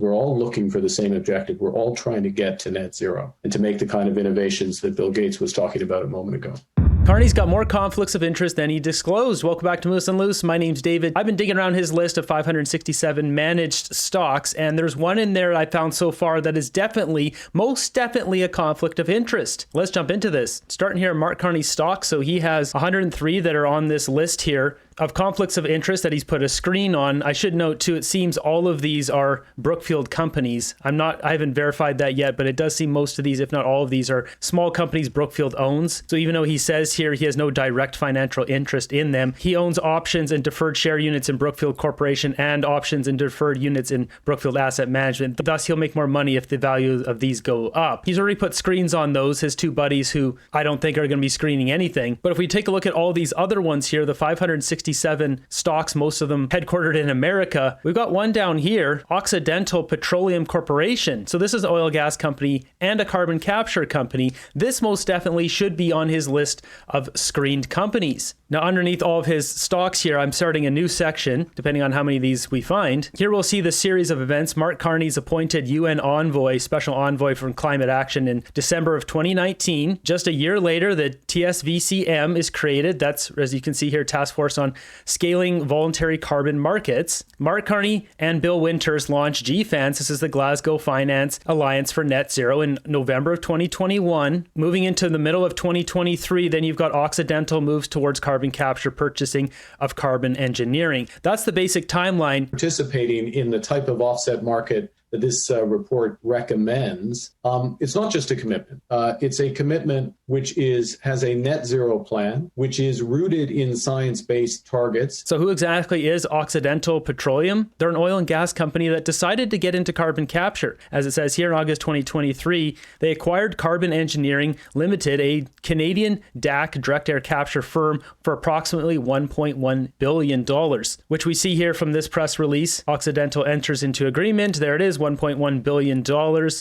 We're all looking for the same objective. We're all trying to get to net zero and to make the kind of innovations that Bill Gates was talking about a moment ago. Carney's got more conflicts of interest than he disclosed. Welcome back to Moose and Loose. My name's David. I've been digging around his list of 567 managed stocks, and there's one in there I found so far that is most definitely a conflict of interest. Let's jump into this. Starting here, Mark Carney's stocks. So he has 103 that are on this list here of conflicts of interest that he's put a screen on. I should note too, it seems all of these are Brookfield companies. I haven't verified that yet, but it does seem most of these, if not all of these, are small companies Brookfield owns. So even though he says here he has no direct financial interest in them, he owns options and deferred share units in Brookfield Corporation and options and deferred units in Brookfield Asset Management. Thus, he'll make more money if the value of these go up. He's already put screens on those, his two buddies who I don't think are going to be screening anything. But if we take a look at all these other ones here, the 567 stocks, most of them headquartered in America, we've got one down here, Occidental Petroleum Corporation. So this is an oil and gas company and a carbon capture company. This most definitely should be on his list of screened companies. Now, underneath all of his stocks here, I'm starting a new section, depending on how many of these we find. Here we'll see the series of events. Mark Carney's appointed UN envoy, special envoy for climate action in December of 2019. Just a year later, the TSVCM is created. That's, as you can see here, Task Force on Scaling Voluntary Carbon Markets. Mark Carney and Bill Winters launched GFANS. This is the Glasgow Finance Alliance for Net Zero in November of 2021. Moving into the middle of 2023, then you've got Occidental moves towards carbon capture, purchasing of carbon engineering. That's the basic timeline. Participating in the type of offset market that this report recommends, it's not just a commitment. It's a commitment which has a net zero plan, which is rooted in science-based targets. So who exactly is Occidental Petroleum? They're an oil and gas company that decided to get into carbon capture. As it says here in August 2023, they acquired Carbon Engineering Limited, a Canadian DAC, direct air capture firm, for approximately $1.1 billion, which we see here from this press release. Occidental enters into agreement. There it is, $1.1 billion.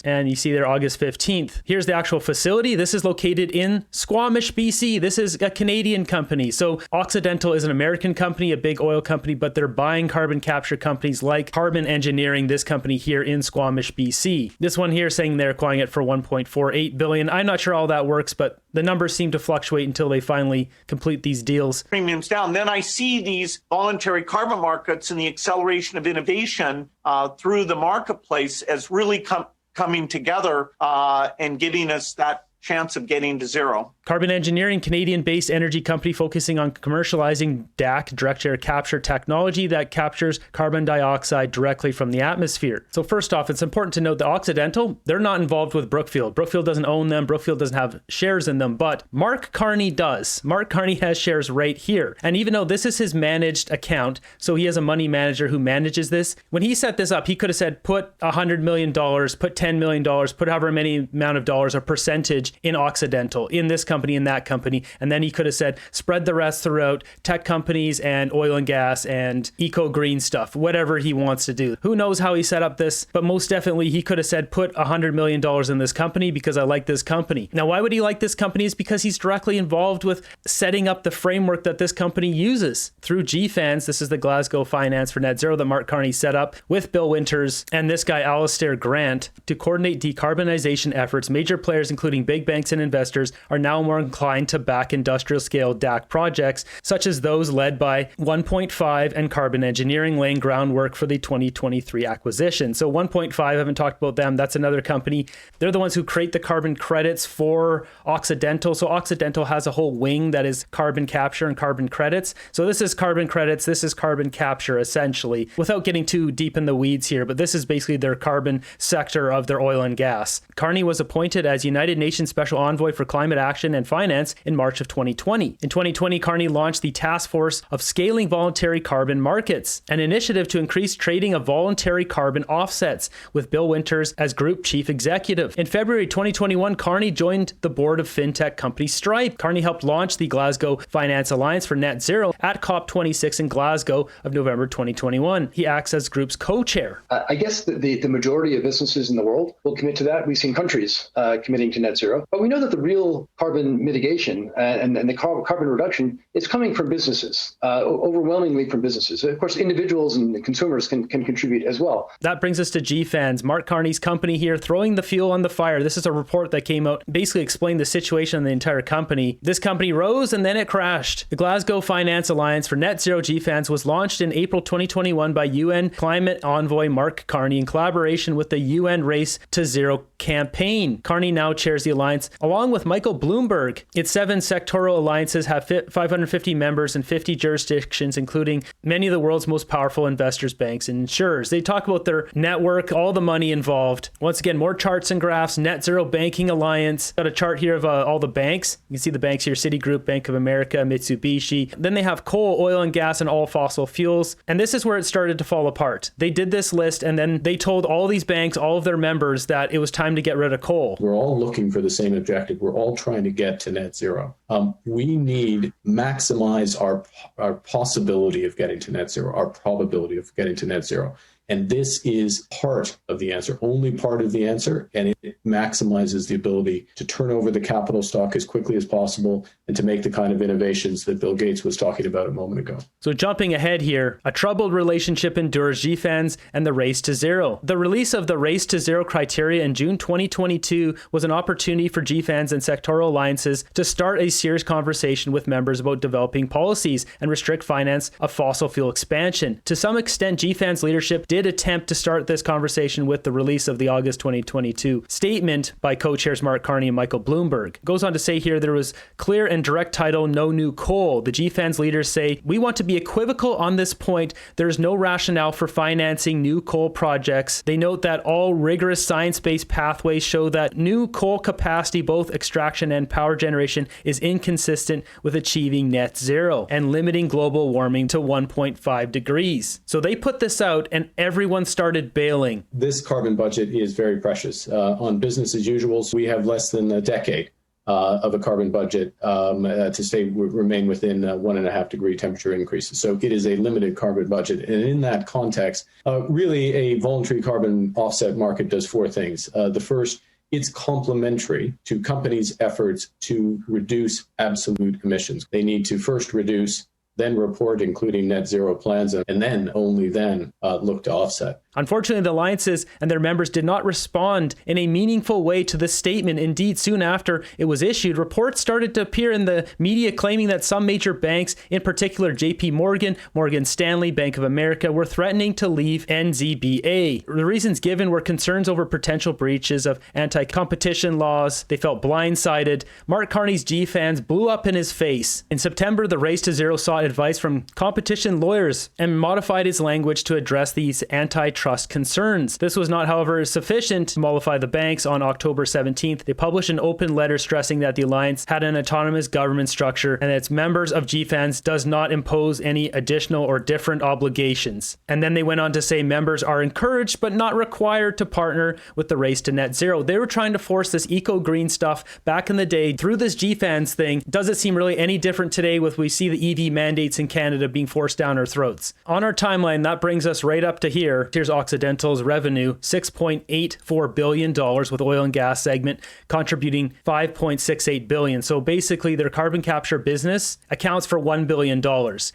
And you see there August 15th. Here's the actual facility. This is located in Squamish, BC. This is a Canadian company. So Occidental is an American company, a big oil company, but they're buying carbon capture companies like Carbon Engineering, this company here in Squamish, BC. This one here saying they're acquiring it for $1.48 billion. I'm not sure how that works, but the numbers seem to fluctuate until they finally complete these deals. Premiums down. Then I see these voluntary carbon markets and the acceleration of innovation through the marketplace as really coming together and giving us that chance of getting to zero. Carbon Engineering, Canadian-based energy company focusing on commercializing DAC, direct air capture technology that captures carbon dioxide directly from the atmosphere. So first off, it's important to note that Occidental, they're not involved with Brookfield. Brookfield doesn't own them. Brookfield doesn't have shares in them, but Mark Carney does. Mark Carney has shares right here. And even though this is his managed account, so he has a money manager who manages this, when he set this up, he could have said, put $100 million, put $10 million, put however many amount of dollars, a percentage in Occidental, in this company, in that company, and then he could have said spread the rest throughout tech companies and oil and gas and eco-green stuff, whatever he wants to do. Who knows how he set up this, but most definitely he could have said put $100 million in this company because I like this company. Now, why would he like this company? Is because he's directly involved with setting up the framework that this company uses through GFANS. This is the Glasgow Finance for Net Zero that Mark Carney set up with Bill Winters and this guy Alistair Grant to coordinate decarbonization efforts. Major players including big banks and investors are now more inclined to back industrial scale DAC projects, such as those led by 1.5 and Carbon Engineering, laying groundwork for the 2023 acquisition. So 1.5, I haven't talked about them. That's another company. They're the ones who create the carbon credits for Occidental. So Occidental has a whole wing that is carbon capture and carbon credits. So this is carbon credits. This is carbon capture, essentially, without getting too deep in the weeds here. But this is basically their carbon sector of their oil and gas. Carney was appointed as United Nations Special Envoy for Climate Action and Finance in March of 2020. In 2020, Carney launched the Task Force of Scaling Voluntary Carbon Markets, an initiative to increase trading of voluntary carbon offsets, with Bill Winters as Group Chief Executive. In February 2021, Carney joined the board of fintech company Stripe. Carney helped launch the Glasgow Finance Alliance for Net Zero at COP26 in Glasgow of November 2021. He acts as group's co-chair. I guess the majority of businesses in the world will commit to that. We've seen countries committing to net zero. zero. But we know that the real carbon mitigation and the carbon reduction is coming from businesses, overwhelmingly from businesses. Of course, individuals and consumers can contribute as well. That brings us to GFANS, Mark Carney's company here, throwing the fuel on the fire. This is a report that came out, basically explained the situation in the entire company. This company rose and then it crashed. The Glasgow Finance Alliance for Net Zero GFANS was launched in April 2021 by UN climate envoy Mark Carney in collaboration with the UN Race to Zero campaign. Carney now chairs the alliance along with Michael Bloomberg. Its 7 sectoral alliances have 550 members in 50 jurisdictions, including many of the world's most powerful investors, banks, and insurers. They talk about their network, all the money involved. Once again, more charts and graphs. Net Zero Banking Alliance. Got a chart here of all the banks. You can see the banks here: Citigroup, Bank of America, Mitsubishi. Then they have coal, oil and gas, and all fossil fuels. And this is where it started to fall apart. They did this list and then they told all these banks, all of their members, that it was time to get rid of coal. We're all looking for the same objective. We're all trying to get to net zero. We need maximize our possibility of getting to net zero, our probability of getting to net zero. And this is part of the answer, only part of the answer, and it maximizes the ability to turn over the capital stock as quickly as possible and to make the kind of innovations that Bill Gates was talking about a moment ago. So jumping ahead here, a troubled relationship endures GFANS and the Race to Zero. The release of the Race to Zero criteria in June 2022 was an opportunity for GFANS and sectoral alliances to start a serious conversation with members about developing policies and restrict finance of fossil fuel expansion. To some extent, GFANS leadership did attempt to start this conversation with the release of the August 2022 statement by co-chairs Mark Carney and Michael Bloomberg. It goes on to say here there was clear and direct title, no new coal. The GFANS leaders say, we want to be equivocal on this point. There is no rationale for financing new coal projects. They note that all rigorous science-based pathways show that new coal capacity, both extraction and power generation, is inconsistent with achieving net zero and limiting global warming to 1.5 degrees. So they put this out and everyone started bailing. This carbon budget is very precious. On business as usual, we have less than a decade of a carbon budget to remain within 1.5 degree temperature increases. So it is a limited carbon budget. And in that context, really a voluntary carbon offset market does 4 things. The first, it's complementary to companies' efforts to reduce absolute emissions. They need to first reduce, then report, including net zero plans, and then only then look to offset. Unfortunately, the alliances and their members did not respond in a meaningful way to this statement. Indeed, soon after it was issued, reports started to appear in the media claiming that some major banks, in particular JP Morgan, Morgan Stanley, Bank of America, were threatening to leave NZBA. The reasons given were concerns over potential breaches of anti-competition laws. They felt blindsided. Mark Carney's GFANS blew up in his face. In September, the Race to Zero sought advice from competition lawyers and modified its language to address these antitrust concerns. This was not, however, sufficient to mollify the banks. On October 17th, they published an open letter stressing that the alliance had an autonomous government structure and that its members of GFANS does not impose any additional or different obligations. And then they went on to say members are encouraged but not required to partner with the Race to Net Zero. They were trying to force this eco-green stuff back in the day through this GFANS thing. Does it seem really any different today with we see the EV mandates in Canada being forced down our throats? On our timeline, that brings us right up to here. Here's Occidental's revenue, $6.84 billion, with oil and gas segment contributing $5.68 billion. So basically their carbon capture business accounts for $1 billion.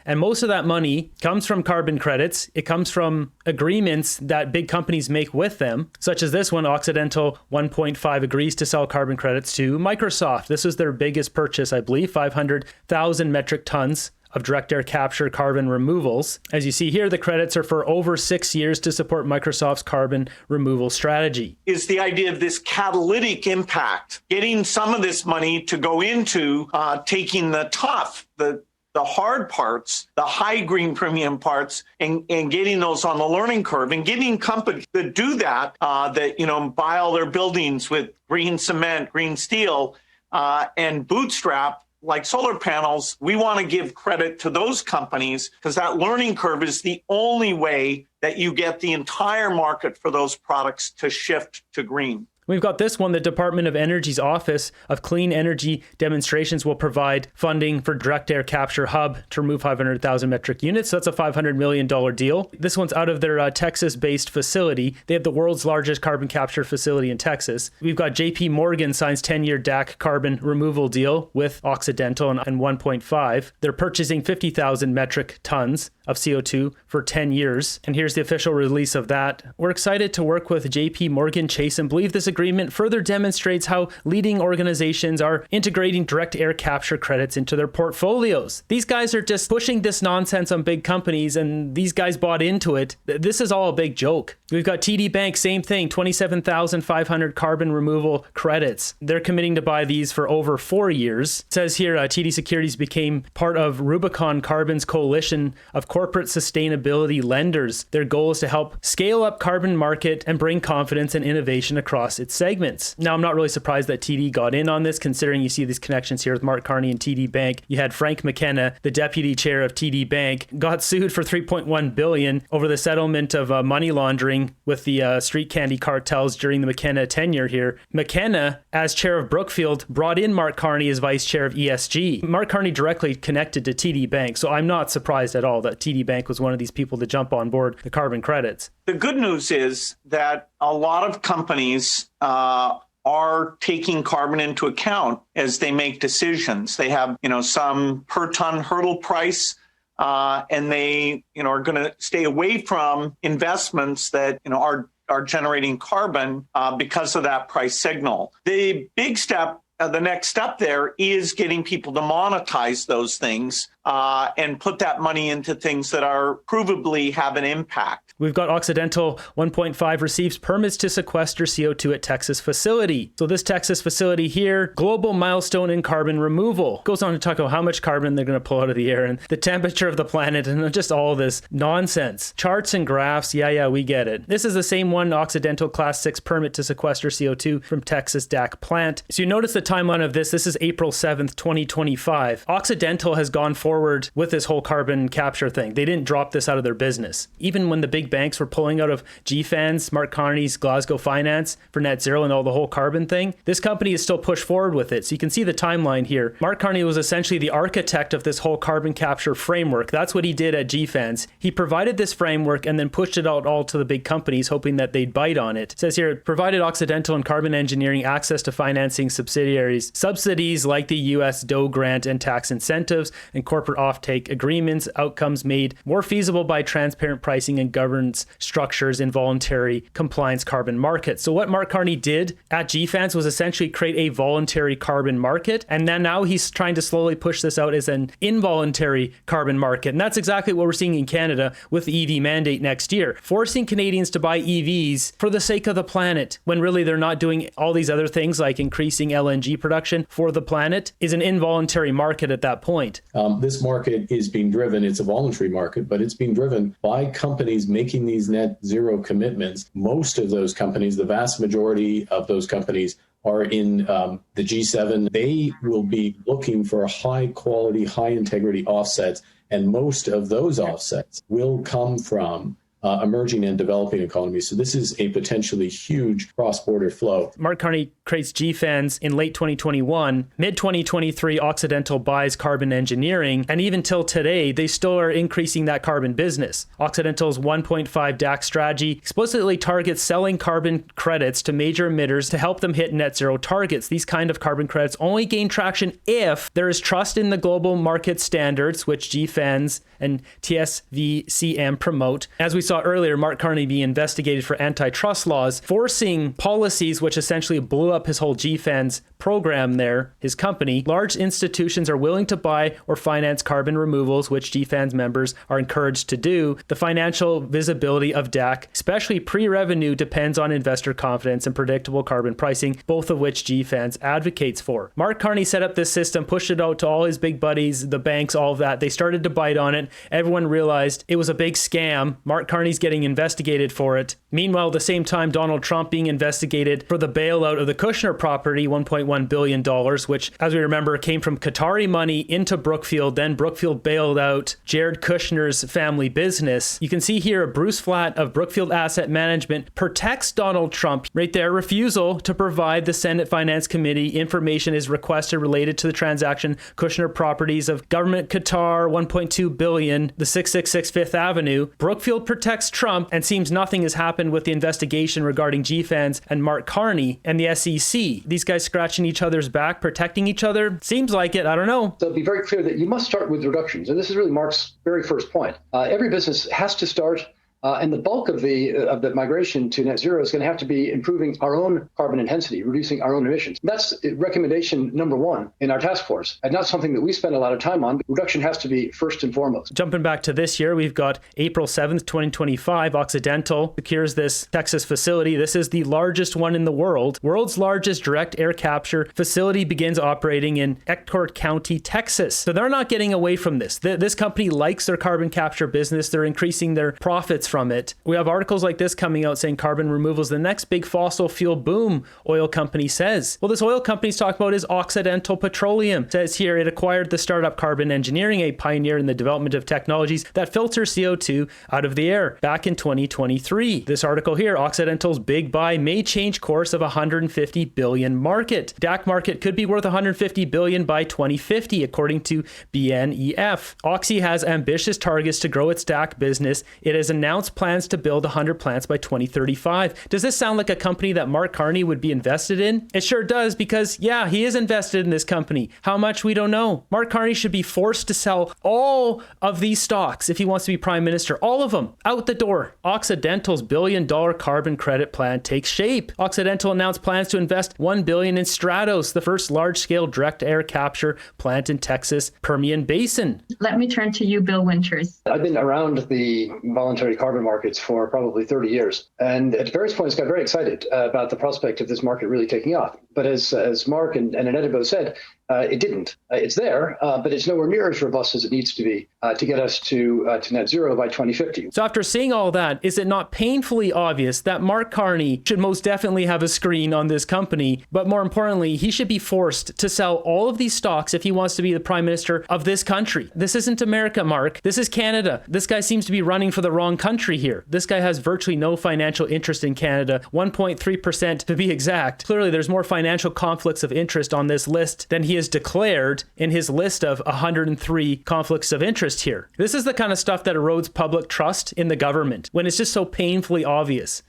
And most of that money comes from carbon credits. It comes from agreements that big companies make with them, such as this one. Occidental 1.5 agrees to sell carbon credits to Microsoft. This is their biggest purchase, I believe, 500,000 metric tons of direct air capture carbon removals. As you see here, the credits are for over 6 years to support Microsoft's carbon removal strategy. Is the idea of this catalytic impact, getting some of this money to go into taking the tough, the hard parts, the high green premium parts, and getting those on the learning curve, and getting companies that do that, buy all their buildings with green cement, green steel, and bootstrap like solar panels. We want to give credit to those companies because that learning curve is the only way that you get the entire market for those products to shift to green. We've got this one. The Department of Energy's Office of Clean Energy Demonstrations will provide funding for direct air capture hub to remove 500,000 metric units. So that's a $500 million deal. This one's out of their Texas-based facility. They have the world's largest carbon capture facility in Texas. We've got JP Morgan signs 10-year DAC carbon removal deal with Occidental and 1.5. They're purchasing 50,000 metric tons of CO2 for 10 years. And here's the official release of that. We're excited to work with JP Morgan Chase and believe this agreement further demonstrates how leading organizations are integrating direct air capture credits into their portfolios. These guys are just pushing this nonsense on big companies, and these guys bought into it. This is all a big joke. We've got TD Bank, same thing, 27,500 carbon removal credits. They're committing to buy these for over 4 years. It says here, TD Securities became part of Rubicon Carbon's coalition of corporate sustainability lenders. Their goal is to help scale up carbon market and bring confidence and innovation across its segments. Now, I'm not really surprised that TD got in on this, considering you see these connections here with Mark Carney and TD Bank. You had Frank McKenna, the deputy chair of TD Bank, got sued for $3.1 billion over the settlement of money laundering with the street candy cartels during the McKenna tenure here. McKenna, as chair of Brookfield, brought in Mark Carney as vice chair of ESG. Mark Carney directly connected to TD Bank, so I'm not surprised at all that TD Bank was one of these people to jump on board the carbon credits. The good news is that a lot of companies are taking carbon into account as they make decisions. They have, some per ton hurdle price, and they, are going to stay away from investments that, are generating carbon because of that price signal. The big step, the next step there is getting people to monetize those things and put that money into things that are provably have an impact. We've got Occidental 1.5 receives permits to sequester CO2 at Texas facility. So this Texas facility here, global milestone in carbon removal. Goes on to talk about how much carbon they're going to pull out of the air and the temperature of the planet and just all this nonsense. Charts and graphs, yeah, we get it. This is the same one, Occidental Class 6 permit to sequester CO2 from Texas DAC plant. So you notice the timeline of this. This is April 7th, 2025. Occidental has gone forward with this whole carbon capture thing. They didn't drop this out of their business. Even when the big banks were pulling out of GFANS, Mark Carney's Glasgow Finance for net zero and all the whole carbon thing, this company is still pushed forward with it. So you can see the timeline here. Mark Carney was essentially the architect of this whole carbon capture framework. That's what he did at GFANS. He provided this framework and then pushed it out all to the big companies, hoping that they'd bite on it. It says here, provided Occidental and Carbon Engineering access to financing subsidiaries, subsidies like the US DOE grant and tax incentives and corporate offtake agreements, outcomes made more feasible by transparent pricing and governance structures in voluntary compliance carbon markets. So what Mark Carney did at GFANS was essentially create a voluntary carbon market. And then now he's trying to slowly push this out as an involuntary carbon market. And that's exactly what we're seeing in Canada with the EV mandate next year, forcing Canadians to buy EVs for the sake of the planet, when really they're not doing all these other things like increasing LNG production for the planet, is an involuntary market at that point. This market is being driven, it's a voluntary market, but it's being driven by companies making these net zero commitments. Most of those companies, the vast majority of those companies, are in the G7. They will be looking for high quality, high integrity offsets, and most of those offsets will come from emerging and developing economies. So this is a potentially huge cross-border flow. Mark Carney creates GFANS in late 2021. Mid-2023, Occidental buys Carbon Engineering. And even till today, they still are increasing that carbon business. Occidental's 1.5 DAC strategy explicitly targets selling carbon credits to major emitters to help them hit net zero targets. These kind of carbon credits only gain traction if there is trust in the global market standards, which GFANS and TSVCM promote. As we saw earlier, Mark Carney being investigated for antitrust laws, forcing policies which essentially blew up his whole GFANS program there, his company. Large institutions are willing to buy or finance carbon removals, which GFANS members are encouraged to do. The financial visibility of DAC, especially pre-revenue, depends on investor confidence and predictable carbon pricing, both of which GFANS advocates for. Mark Carney set up this system, pushed it out to all his big buddies, the banks, all of that. They started to bite on it. Everyone realized it was a big scam. Mark Carney Carney's getting investigated for it. Meanwhile, at the same time, Donald Trump being investigated for the bailout of the Kushner property, $1.1 billion, which, as we remember, came from Qatari money into Brookfield. Then Brookfield bailed out Jared Kushner's family business. You can see here Bruce Flatt of Brookfield Asset Management protects Donald Trump. Right there, refusal to provide the Senate Finance Committee information is requested related to the transaction. Kushner Properties of Government Qatar, $1.2 billion, the 666 Fifth Avenue. Brookfield protects Trump, and seems nothing has happened with the investigation regarding GFANS and Mark Carney and the SEC. These guys scratching each other's back, protecting each other. Seems like it. I don't know. So be very clear that you must start with reductions. And this is really Mark's very first point. Every business has to start. And the bulk of the migration to net zero is going to have to be improving our own carbon intensity, reducing our own emissions. That's recommendation number one in our task force, and not something that we spend a lot of time on. Reduction has to be first and foremost. Jumping back to this year, we've got April 7th, 2025, Occidental secures this Texas facility. This is the largest one in the world. World's largest direct air capture facility begins operating in Elkhart County, Texas. So they're not getting away from this. This company likes their carbon capture business. They're increasing their profits from it. We have articles like this coming out saying carbon removal is the next big fossil fuel boom, oil company says. Well, this oil company's talking about is Occidental Petroleum. It says here it acquired the startup Carbon Engineering, a pioneer in the development of technologies that filter CO2 out of the air, back in 2023. This article here, Occidental's big buy may change course of $150 billion market. DAC market could be worth $150 billion by 2050, according to BNEF. Oxy has ambitious targets to grow its DAC business. It has announced plans to build 100 plants by 2035. Does this sound like a company that Mark Carney would be invested in? It sure does, because yeah, he is invested in this company. How much, we don't know. Mark Carney should be forced to sell all of these stocks if he wants to be prime minister. All of them, out the door. Occidental's billion-dollar carbon credit plan takes shape. Occidental announced plans to invest $1 billion in Stratos, the first large-scale direct air capture plant in Texas Permian Basin. Let me turn to you, Bill Winters. I've been around the voluntary carbon markets for probably 30 years. And at various points got very excited about the prospect of this market really taking off. But as Mark and Annette both said, it didn't. It's there, but it's nowhere near as robust as it needs to be to get us to net zero by 2050. So after seeing all that, is it not painfully obvious that Mark Carney should most definitely have a screen on this company? But more importantly, he should be forced to sell all of these stocks if he wants to be the prime minister of this country. This isn't America, Mark. This is Canada. This guy seems to be running for the wrong country here. This guy has virtually no financial interest in Canada, 1.3% to be exact. Clearly, there's more financial conflicts of interest on this list than he has declared in his list of 103 conflicts of interest here. This is the kind of stuff that erodes public trust in the government when it's just so painfully obvious.